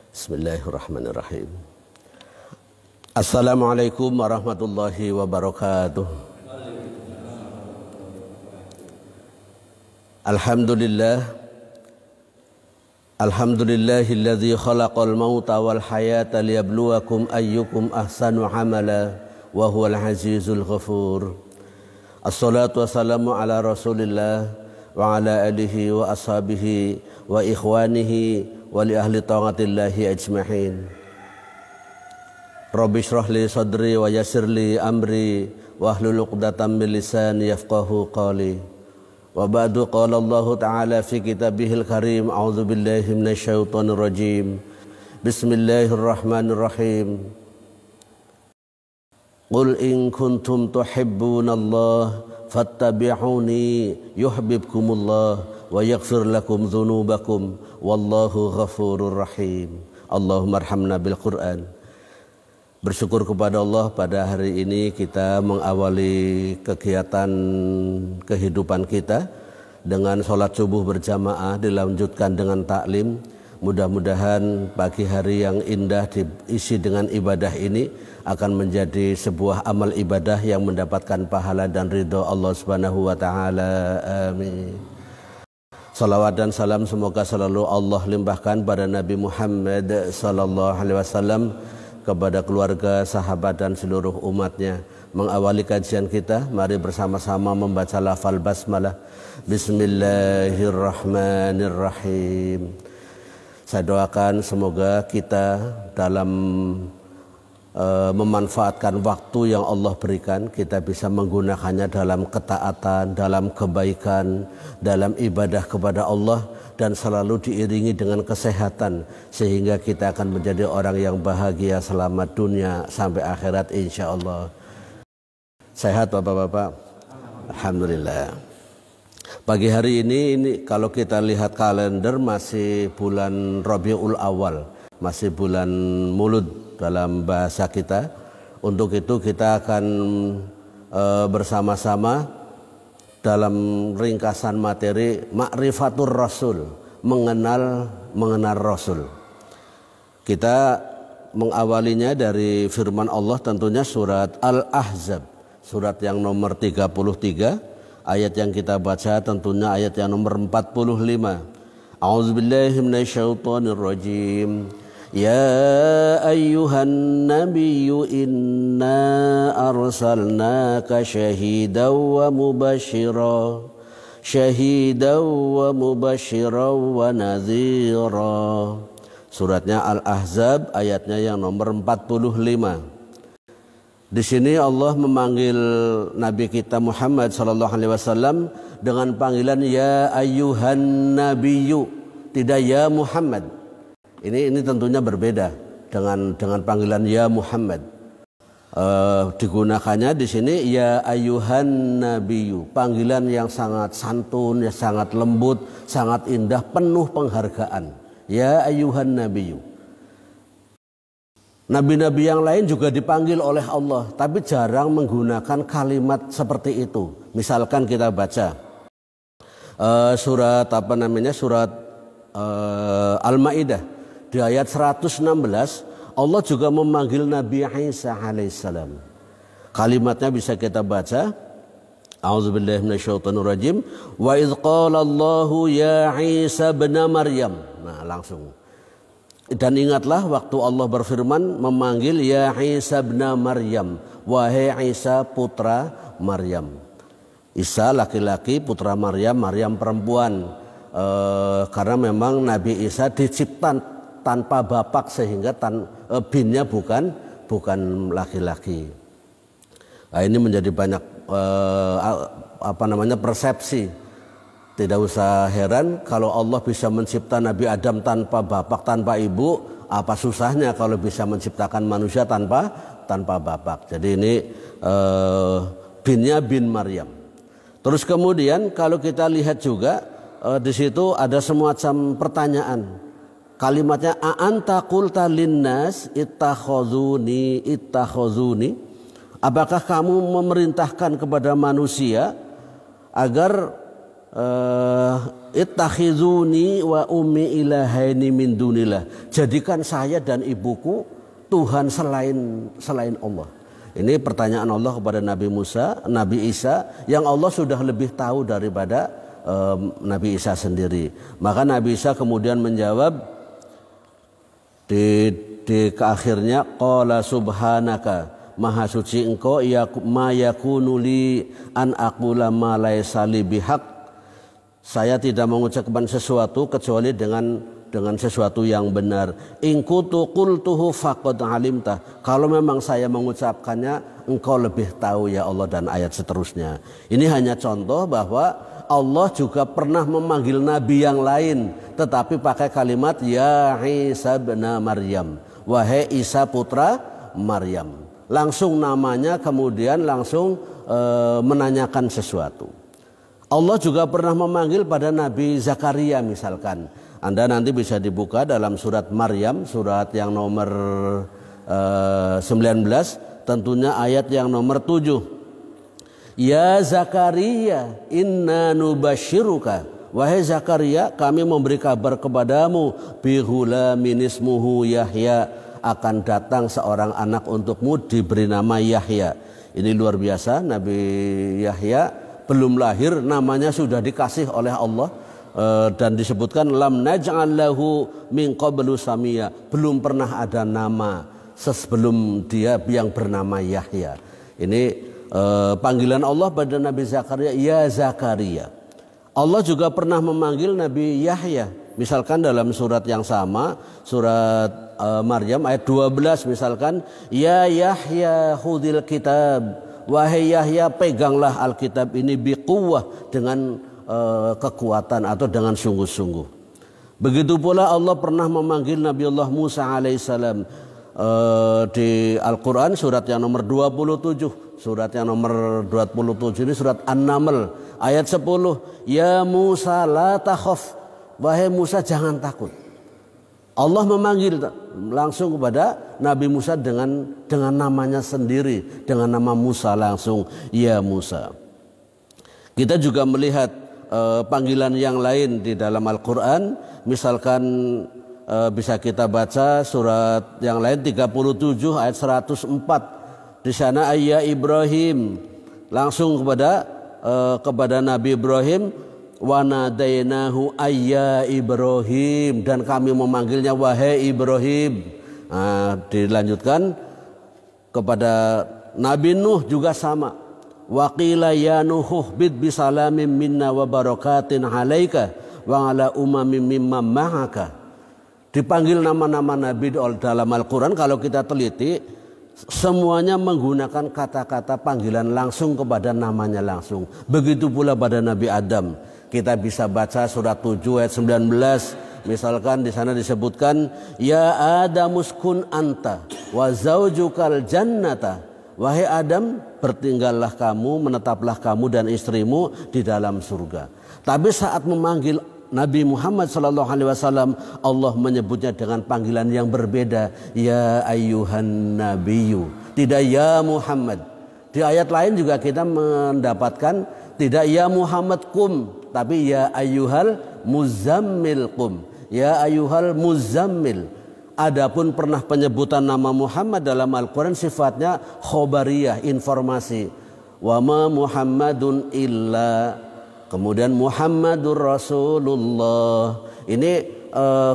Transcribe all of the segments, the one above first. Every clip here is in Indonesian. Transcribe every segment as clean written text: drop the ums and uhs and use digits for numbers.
Bismillahirrahmanirrahim. Assalamualaikum warahmatullahi wabarakatuh. Alhamdulillahilladzi khalaqal mauta wal hayata liyabluwakum ayyukum ahsanu amala wa huwal azizul ghafur. Assalatu wassalamu ala Rasulillah wa ala alihi wa ashabihi wa ikhwanihi wa li ahli ta'atillahi ajma'in. Rabbi shrah li sadri wa yassir li amri wa hlul 'uqdatam min lisani yafqahu qawli. Wa ba'du, qala Allah ta'ala fi kitabihil karim, a'udzu billahi minasy syaithanir rajim. Bismillahirrahmanirrahim. Qul in kuntum tuhibbunallaha fattabi'uni yuhibbukumullah wa yaghfir lakum dzunubakum wallahu ghafurur rahim. Allahumma arhamna bil Qur'an. Bersyukur kepada Allah, pada hari ini kita mengawali kegiatan kehidupan kita dengan sholat subuh berjamaah, dilanjutkan dengan taklim. Mudah-mudahan pagi hari yang indah diisi dengan ibadah ini akan menjadi sebuah amal ibadah yang mendapatkan pahala dan ridho Allah Subhanahu wa taala. Amin. Salawat dan salam semoga selalu Allah limpahkan pada Nabi Muhammad sallallahu alaihi wasallam, kepada keluarga, sahabat dan seluruh umatnya. Mengawali kajian kita, mari bersama-sama membaca lafal basmalah. Bismillahirrahmanirrahim. Saya doakan semoga kita dalam memanfaatkan waktu yang Allah berikan, kita bisa menggunakannya dalam ketaatan, dalam kebaikan, dalam ibadah kepada Allah, dan selalu diiringi dengan kesehatan, sehingga kita akan menjadi orang yang bahagia selamat dunia sampai akhirat insya Allah. Sehat Bapak-Bapak? Alhamdulillah. Pagi hari ini kalau kita lihat kalender masih bulan Rabiul Awal, masih bulan Mulud dalam bahasa kita. Untuk itu kita akan bersama-sama dalam ringkasan materi Ma'rifatur Rasul, mengenal Rasul. Kita mengawalinya dari firman Allah, tentunya surat Al-Ahzab, surat yang nomor 33. Ayat yang kita baca tentunya ayat yang nomor 45. A'udzubillahi minasyaitonirrajim. Ya ayyuhan nabiyyu inna arsalnaka syahidan wa mubashiran wa nadhira. Suratnya Al-Ahzab, ayatnya yang nomor 45. Di sini Allah memanggil Nabi kita Muhammad sallallahu alaihi wasallam dengan panggilan ya ayyuhan nabiyyu, tidak ya Muhammad. Ini tentunya berbeda dengan panggilan ya Muhammad. Digunakannya di sini ya ayyuhan nabiyyu, panggilan yang sangat santun, yang sangat lembut, sangat indah, penuh penghargaan. Ya ayyuhan nabiyyu. Nabi-nabi yang lain juga dipanggil oleh Allah, tapi jarang menggunakan kalimat seperti itu. Misalkan kita baca surat Al-Maidah. Di ayat 116 Allah juga memanggil Nabi Isa alaihissalam. Kalimatnya bisa kita baca. A'udzubillahi minasyaitonirrajim. Wa idz qala Allahu ya Isa ibn Maryam. Nah, langsung. Dan ingatlah waktu Allah berfirman memanggil ya Isa ibn Maryam, wahai Isa putra Maryam. Isa laki-laki, putra Maryam, Maryam perempuan. Karena memang Nabi Isa diciptakan tanpa bapak, sehingga binnya bukan laki-laki. Nah, ini menjadi banyak persepsi. Tidak usah heran kalau Allah bisa mencipta Nabi Adam tanpa bapak, tanpa ibu, apa susahnya kalau bisa menciptakan manusia tanpa bapak. Jadi ini binnya bin Maryam. Terus kemudian kalau kita lihat juga di situ ada semacam pertanyaan. Kalimatnya a'anta qulta linnas ittakhazuni. Apakah kamu memerintahkan kepada manusia agar ittakhizuni wa ummi ilahaini min dunillah. Jadikan saya dan ibuku Tuhan selain Allah. Ini pertanyaan Allah kepada Nabi Musa, Nabi Isa, yang Allah sudah lebih tahu daripada Nabi Isa sendiri. Maka Nabi Isa kemudian menjawab di akhirnya, qala subhanaka, maha suci engkau, ma yakunu li an aqula ma laysa li bihaq. Saya tidak mengucapkan sesuatu kecuali dengan sesuatu yang benar. In kuntu qultuhu faqad alimta. Kalau memang saya mengucapkannya, engkau lebih tahu ya Allah, dan ayat seterusnya. Ini hanya contoh bahwa Allah juga pernah memanggil nabi yang lain, tetapi pakai kalimat ya Isa bin Maryam, wahai Isa putra Maryam. Langsung namanya, kemudian langsung menanyakan sesuatu. Allah juga pernah memanggil pada Nabi Zakaria misalkan. Anda nanti bisa dibuka dalam surat Maryam, surat yang nomor 19, tentunya ayat yang nomor 7. Ya Zakaria, inna nubashiruka, wahai Zakaria, kami memberi kabar kepadamu, bihulamin ismuhu Yahya, akan datang seorang anak untukmu diberi nama Yahya. Ini luar biasa, Nabi Yahya belum lahir namanya sudah dikasih oleh Allah. Dan disebutkan lam naj'al lahu min qablu samia, belum pernah ada nama sebelum dia yang bernama Yahya. Ini panggilan Allah pada Nabi Zakaria, ya Zakaria. Allah juga pernah memanggil Nabi Yahya, misalkan dalam surat yang sama, surat Maryam ayat 12 misalkan, ya Yahya khudil kitab, wahai Yahya peganglah Alkitab ini biquwwah, dengan kekuatan atau dengan sungguh-sungguh. Begitu pula Allah pernah memanggil Nabiullah Musa alaihissalam di Al-Quran surat yang nomor 27. Surat yang nomor 27 ini surat An-Naml ayat 10. Ya Musa la takhaf, wahai Musa jangan takut. Allah memanggil langsung kepada Nabi Musa dengan namanya sendiri, dengan nama Musa langsung, ya Musa. Kita juga melihat panggilan yang lain di dalam Al-Quran, misalkan bisa kita baca surat yang lain 37 ayat 104. Di sana ayat Ibrahim langsung kepada Nabi Ibrahim, wa nadainahu ayya Ibrahim, dan kami memanggilnya wahai Ibrahim. Dilanjutkan kepada Nabi Nuh juga sama. Wa qila ya Nuh bid bisalamin minna wa barakatin alaika wa ala umamin mimman ma'aka. Dipanggil nama-nama Nabi dalam Al-Quran, kalau kita teliti semuanya menggunakan kata-kata panggilan langsung kepada namanya langsung. Begitu pula pada Nabi Adam. Kita bisa baca surat 7 ayat 19. Misalkan di sana disebutkan, ya Adamuskun anta wa zaujukal jannata. Wahai Adam, bertinggallah kamu, menetaplah kamu dan istrimu di dalam surga. Tapi saat memanggil Nabi Muhammad SAW, Allah menyebutnya dengan panggilan yang berbeda. Ya ayyuhan nabiyyu, tidak ya Muhammad. Di ayat lain juga kita mendapatkan tidak ya Muhammad kum, tapi ya ayyuhal muzammil kum. Ya ayyuhal muzammil. Adapun pernah penyebutan nama Muhammad dalam Al-Quran sifatnya khobariyah, informasi. Wa ma Muhammadun illa, kemudian Muhammadur Rasulullah. Ini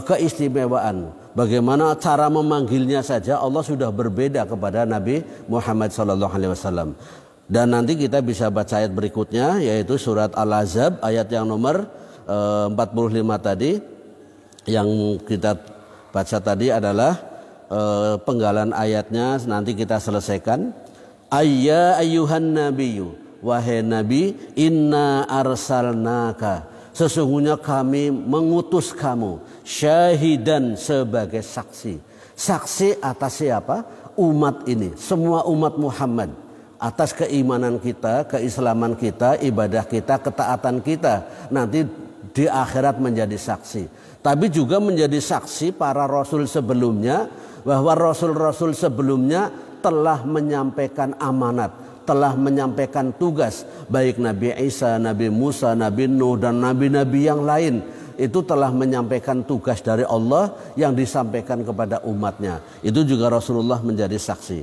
keistimewaan. Bagaimana cara memanggilnya saja Allah sudah berbeda kepada Nabi Muhammad SAW. Dan nanti kita bisa baca ayat berikutnya, yaitu surat Al-Ahzab ayat yang nomor 45 tadi. Yang kita baca tadi adalah penggalan ayatnya, nanti kita selesaikan. Ayya ayyuhan nabiyyu, wahai Nabi, inna arsalnaka, sesungguhnya kami mengutus kamu, syahidan, sebagai saksi. Saksi atas siapa? Umat ini, semua umat Muhammad, atas keimanan kita, keislaman kita, ibadah kita, ketaatan kita. Nanti di akhirat menjadi saksi. Tapi juga menjadi saksi para rasul sebelumnya, bahwa rasul-rasul sebelumnya telah menyampaikan amanat, telah menyampaikan tugas, baik Nabi Isa, Nabi Musa, Nabi Nuh dan nabi-nabi yang lain itu telah menyampaikan tugas dari Allah yang disampaikan kepada umatnya. Itu juga Rasulullah menjadi saksi.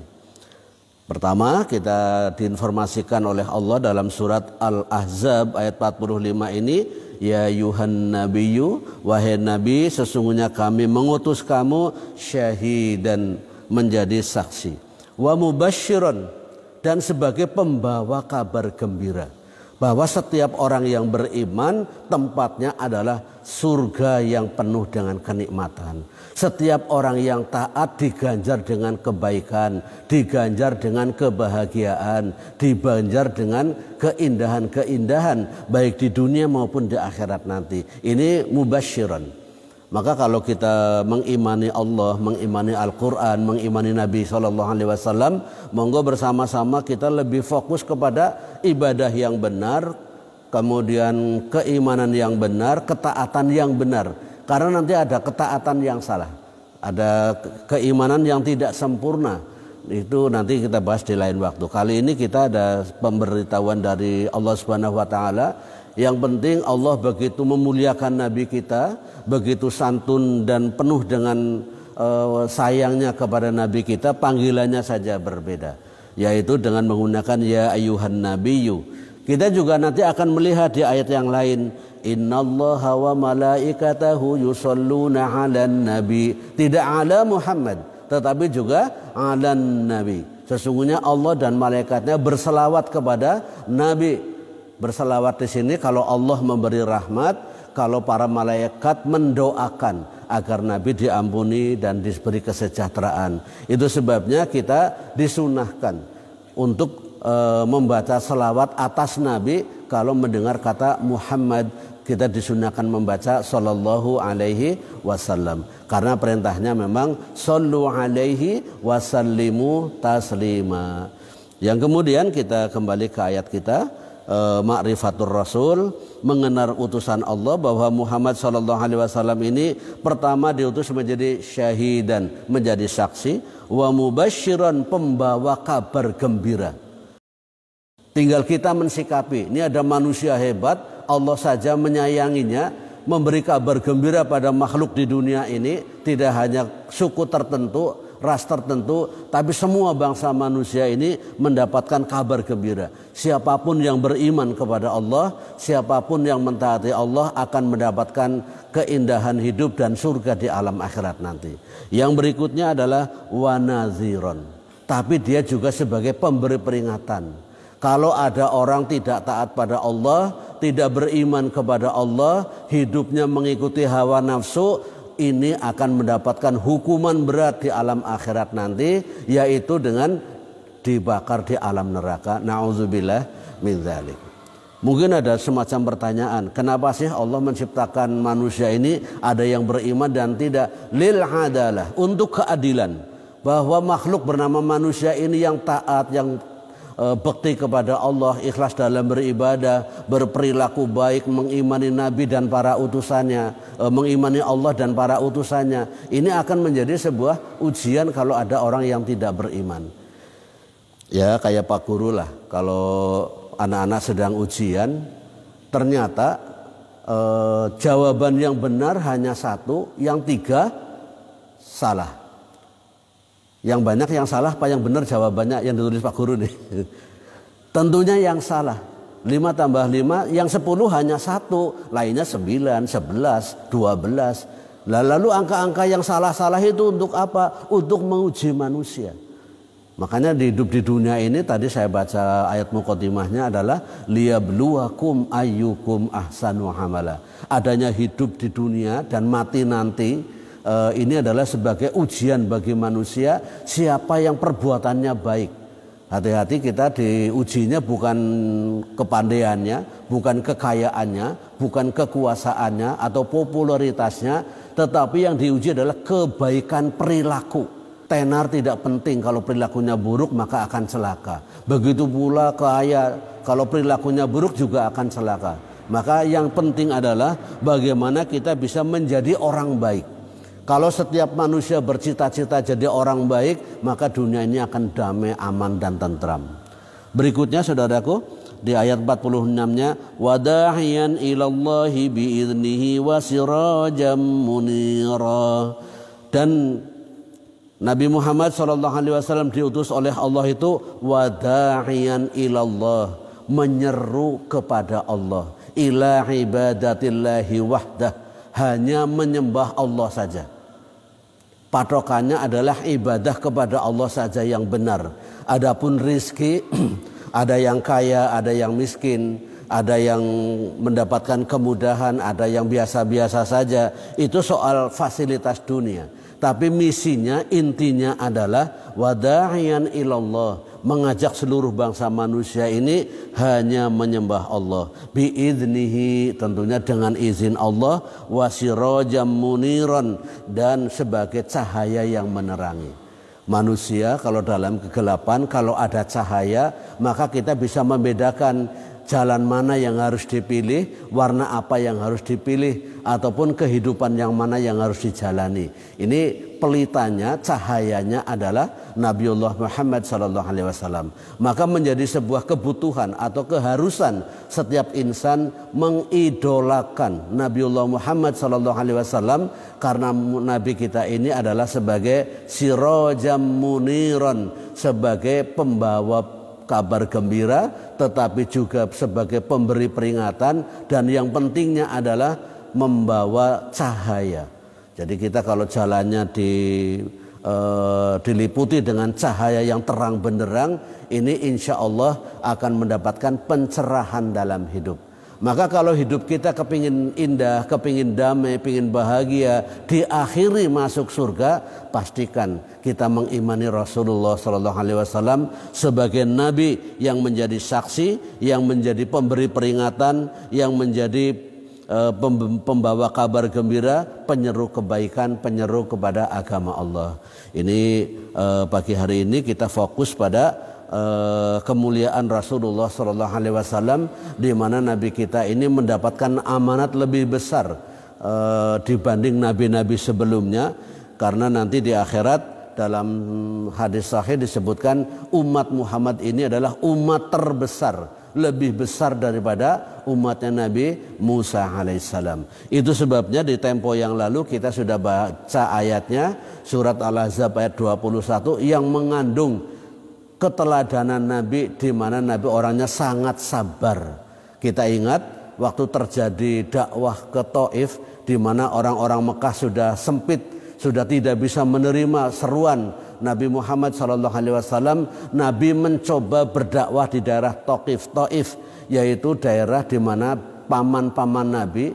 Pertama, kita diinformasikan oleh Allah dalam surat Al-Ahzab ayat 45 ini, ya yuhan nabiyyu, wahai nabi, sesungguhnya kami mengutus kamu syahidan, menjadi saksi, wa mubasysyiran, dan sebagai pembawa kabar gembira bahwa setiap orang yang beriman tempatnya adalah surga yang penuh dengan kenikmatan. Setiap orang yang taat diganjar dengan kebaikan, diganjar dengan kebahagiaan, diganjar dengan keindahan-keindahan baik di dunia maupun di akhirat nanti. Ini mubasysyiran. Maka kalau kita mengimani Allah, mengimani Al-Quran, mengimani Nabi SAW, monggo bersama-sama kita lebih fokus kepada ibadah yang benar, kemudian keimanan yang benar, ketaatan yang benar. Karena nanti ada ketaatan yang salah, ada keimanan yang tidak sempurna. Itu nanti kita bahas di lain waktu. Kali ini kita ada pemberitahuan dari Allah Subhanahu wa Ta'ala. Yang penting Allah begitu memuliakan Nabi kita, begitu santun dan penuh dengan sayangnya kepada Nabi kita, panggilannya saja berbeda, yaitu dengan menggunakan ya ayyuhan nabiyyu. Kita juga nanti akan melihat di ayat yang lain, innallaha wa malaikatahu yusholluna 'alan nabi, tidak ala Muhammad tetapi juga 'alan nabi. Sesungguhnya Allah dan malaikatnya berselawat kepada Nabi. Berselawat di sini kalau Allah memberi rahmat, kalau para malaikat mendoakan agar Nabi diampuni dan diberi kesejahteraan. Itu sebabnya kita disunahkan untuk membaca selawat atas Nabi. Kalau mendengar kata Muhammad, kita disunahkan membaca sallallahu alaihi wasallam. Karena perintahnya memang sallu alaihi wasallimu taslima. Yang kemudian kita kembali ke ayat kita. Ma'rifatur Rasul, mengenal utusan Allah, bahwa Muhammad SAW ini pertama diutus menjadi syahidan, menjadi saksi, wa mubasysyiran, pembawa kabar gembira. Tinggal kita mensikapi, ini ada manusia hebat, Allah saja menyayanginya, memberi kabar gembira pada makhluk di dunia ini, tidak hanya suku tertentu, ras tertentu, tapi semua bangsa manusia ini mendapatkan kabar gembira. Siapapun yang beriman kepada Allah, siapapun yang mentaati Allah akan mendapatkan keindahan hidup dan surga di alam akhirat nanti. Yang berikutnya adalah wanaziron, tapi dia juga sebagai pemberi peringatan. Kalau ada orang tidak taat pada Allah, tidak beriman kepada Allah, hidupnya mengikuti hawa nafsu, ini akan mendapatkan hukuman berat di alam akhirat nanti, yaitu dengan dibakar di alam neraka. Na'udzubillah min dzalik. Mungkin ada semacam pertanyaan, kenapa sih Allah menciptakan manusia ini ada yang beriman dan tidak? Lil adalah, untuk keadilan, bahwa makhluk bernama manusia ini yang taat, yang bekti kepada Allah, ikhlas dalam beribadah, berperilaku baik, mengimani Nabi dan para utusannya, mengimani Allah dan para utusannya. Ini akan menjadi sebuah ujian kalau ada orang yang tidak beriman. Ya kayak Pak Guru lah, kalau anak-anak sedang ujian, ternyata jawaban yang benar hanya satu, yang tiga salah. Yang banyak yang salah apa yang benar jawabannya yang ditulis Pak Guru nih? Tentunya yang salah. 5 tambah 5, yang 10 hanya 1, lainnya 9, 11, 12. Lalu angka-angka yang salah-salah itu untuk apa? Untuk menguji manusia. Makanya hidup di dunia ini, tadi saya baca ayat muqaddimahnya adalah liyabluwakum ayyukum ahsanu amala. Adanya hidup di dunia dan mati nanti, ini adalah sebagai ujian bagi manusia, siapa yang perbuatannya baik. Hati-hati, kita diujinya bukan kepandaiannya, bukan kekayaannya, bukan kekuasaannya atau popularitasnya, tetapi yang diuji adalah kebaikan perilaku. Tenar tidak penting, kalau perilakunya buruk maka akan celaka. Begitu pula kaya, kalau perilakunya buruk juga akan celaka. Maka yang penting adalah bagaimana kita bisa menjadi orang baik. Kalau setiap manusia bercita-cita jadi orang baik, maka dunia ini akan damai, aman dan tentram. Berikutnya saudaraku di ayat 46-nya wadahiyan ilallahi biiznihi wa sirajam munira. Dan Nabi Muhammad SAW diutus oleh Allah itu wadahiyan ilallah, menyeru kepada Allah, ila ibadatillahi wahdah, hanya menyembah Allah saja. Patokannya adalah ibadah kepada Allah saja yang benar. Adapun rizki ada yang kaya, ada yang miskin, ada yang mendapatkan kemudahan, ada yang biasa-biasa saja. Itu soal fasilitas dunia. Tapi misinya, intinya adalah wada'iyan ilallah, mengajak seluruh bangsa manusia ini hanya menyembah Allah. Bi'idnihi, tentunya dengan izin Allah, wasirajam muniran, dan sebagai cahaya yang menerangi. Manusia kalau dalam kegelapan, kalau ada cahaya, maka kita bisa membedakan jalan mana yang harus dipilih, warna apa yang harus dipilih, ataupun kehidupan yang mana yang harus dijalani. Ini pelitanya, cahayanya adalah Nabiullah Muhammad SAW. Maka menjadi sebuah kebutuhan atau keharusan setiap insan mengidolakan Nabiullah Muhammad SAW, karena Nabi kita ini adalah sebagai sirajam muniran, sebagai pembawa kabar gembira, tetapi juga sebagai pemberi peringatan, dan yang pentingnya adalah membawa cahaya. Jadi kita kalau jalannya diliputi dengan cahaya yang terang benderang, ini insya Allah akan mendapatkan pencerahan dalam hidup. Maka kalau hidup kita kepingin indah, kepingin damai, kepingin bahagia, diakhiri masuk surga, pastikan kita mengimani Rasulullah SAW sebagai Nabi yang menjadi saksi, yang menjadi pemberi peringatan, yang menjadi pembawa kabar gembira, penyeru kebaikan, penyeru kepada agama Allah. Ini pagi hari ini kita fokus pada kemuliaan Rasulullah SAW, di mana Nabi kita ini mendapatkan amanat lebih besar dibanding nabi-nabi sebelumnya, karena nanti di akhirat dalam hadis sahih disebutkan umat Muhammad ini adalah umat terbesar, lebih besar daripada umatnya Nabi Musa alaihissalam. Itu sebabnya di tempo yang lalu kita sudah baca ayatnya, surat Al-Ahzab ayat 21 yang mengandung keteladanan Nabi, di mana Nabi orangnya sangat sabar. Kita ingat waktu terjadi dakwah ke Taif, di mana orang-orang Mekah sudah sempit, sudah tidak bisa menerima seruan Nabi Muhammad SAW. Nabi mencoba berdakwah di daerah Taif, yaitu daerah di mana paman-paman Nabi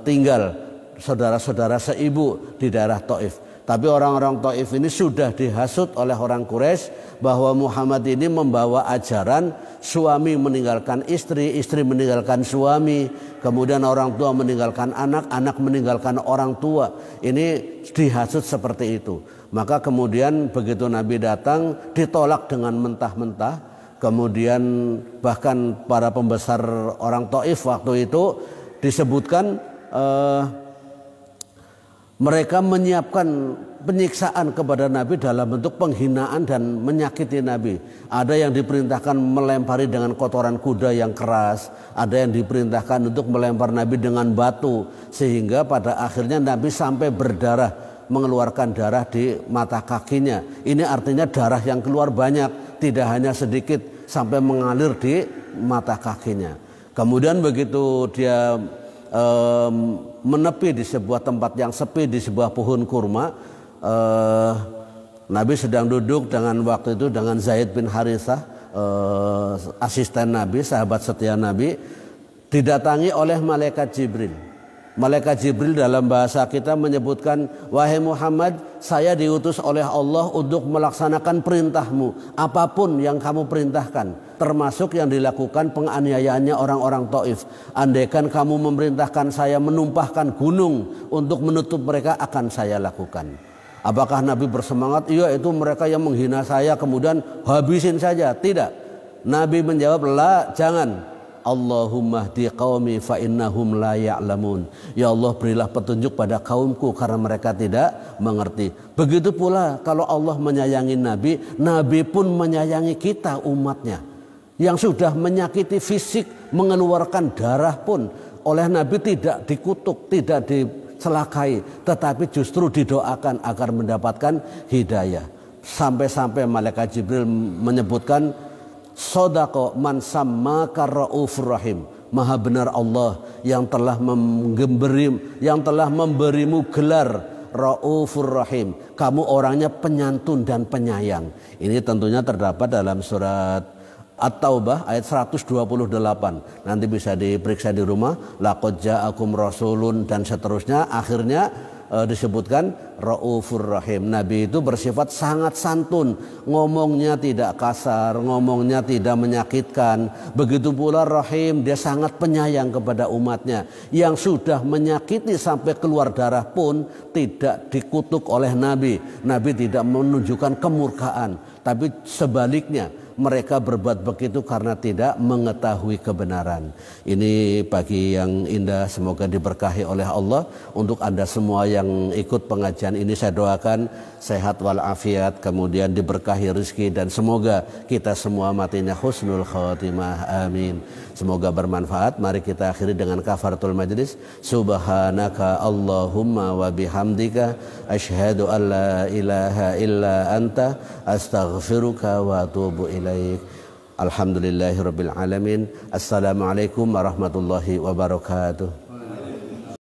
tinggal, saudara-saudara seibu di daerah Taif. Tapi orang-orang Taif ini sudah dihasut oleh orang Quraisy bahwa Muhammad ini membawa ajaran suami meninggalkan istri, istri meninggalkan suami, kemudian orang tua meninggalkan anak, anak meninggalkan orang tua. Ini dihasut seperti itu. Maka kemudian begitu Nabi datang ditolak dengan mentah-mentah. Kemudian bahkan para pembesar orang Taif waktu itu disebutkan mereka menyiapkan penyiksaan kepada Nabi dalam bentuk penghinaan dan menyakiti Nabi. Ada yang diperintahkan melempari dengan kotoran kuda yang keras, ada yang diperintahkan untuk melempar Nabi dengan batu, sehingga pada akhirnya Nabi sampai berdarah, mengeluarkan darah di mata kakinya. Ini artinya darah yang keluar banyak, tidak hanya sedikit, sampai mengalir di mata kakinya. Kemudian begitu dia menepi di sebuah tempat yang sepi, di sebuah pohon kurma, Nabi sedang duduk dengan waktu itu dengan Zaid bin Harithah, asisten Nabi, sahabat setia Nabi, didatangi oleh malaikat Jibril. Malaikat Jibril dalam bahasa kita menyebutkan, wahai Muhammad, saya diutus oleh Allah untuk melaksanakan perintahmu, apapun yang kamu perintahkan, termasuk yang dilakukan penganiayaannya orang-orang Taif. Andaikan kamu memerintahkan saya menumpahkan gunung untuk menutup mereka, akan saya lakukan. Apakah Nabi bersemangat? Iya, itu mereka yang menghina saya, kemudian habisin saja. Tidak. Nabi menjawab, la, jangan. Allahumma hdi qaumi fa innahum la ya'lamun. Ya Allah, berilah petunjuk pada kaumku karena mereka tidak mengerti. Begitu pula kalau Allah menyayangi Nabi, Nabi pun menyayangi kita umatnya. Yang sudah menyakiti fisik, mengeluarkan darah pun oleh Nabi tidak dikutuk, tidak dicelakai, tetapi justru didoakan agar mendapatkan hidayah. Sampai-sampai malaikat Jibril menyebutkan, Sodako man sammaka raufur rahim. Maha benar Allah yang telah memberimu gelar raufur rahim. Kamu orangnya penyantun dan penyayang. Ini tentunya terdapat dalam surat At-Taubah ayat 128. Nanti bisa diperiksa di rumah. Laqad ja'akum rasulun dan seterusnya. Akhirnya disebutkan raufur rahim. Nabi itu bersifat sangat santun, ngomongnya tidak kasar, ngomongnya tidak menyakitkan. Begitu pula rahim, dia sangat penyayang kepada umatnya. Yang sudah menyakiti sampai keluar darah pun tidak dikutuk oleh Nabi. Nabi tidak menunjukkan kemurkaan, tapi sebaliknya mereka berbuat begitu karena tidak mengetahui kebenaran. Ini pagi yang indah, semoga diberkahi oleh Allah. Untuk Anda semua yang ikut pengajian ini saya doakan sehat walafiat, kemudian diberkahi rezeki, dan semoga kita semua matinya husnul khotimah. Amin. Semoga bermanfaat. Mari kita akhiri dengan kafaratul majlis. Subhanaka Allahumma wa bihamdika asyhadu an la ilaha illa anta astaghfiruka wa atubu ilaik. Alhamdulillahirabbil alamin. Assalamualaikum warahmatullahi wabarakatuh.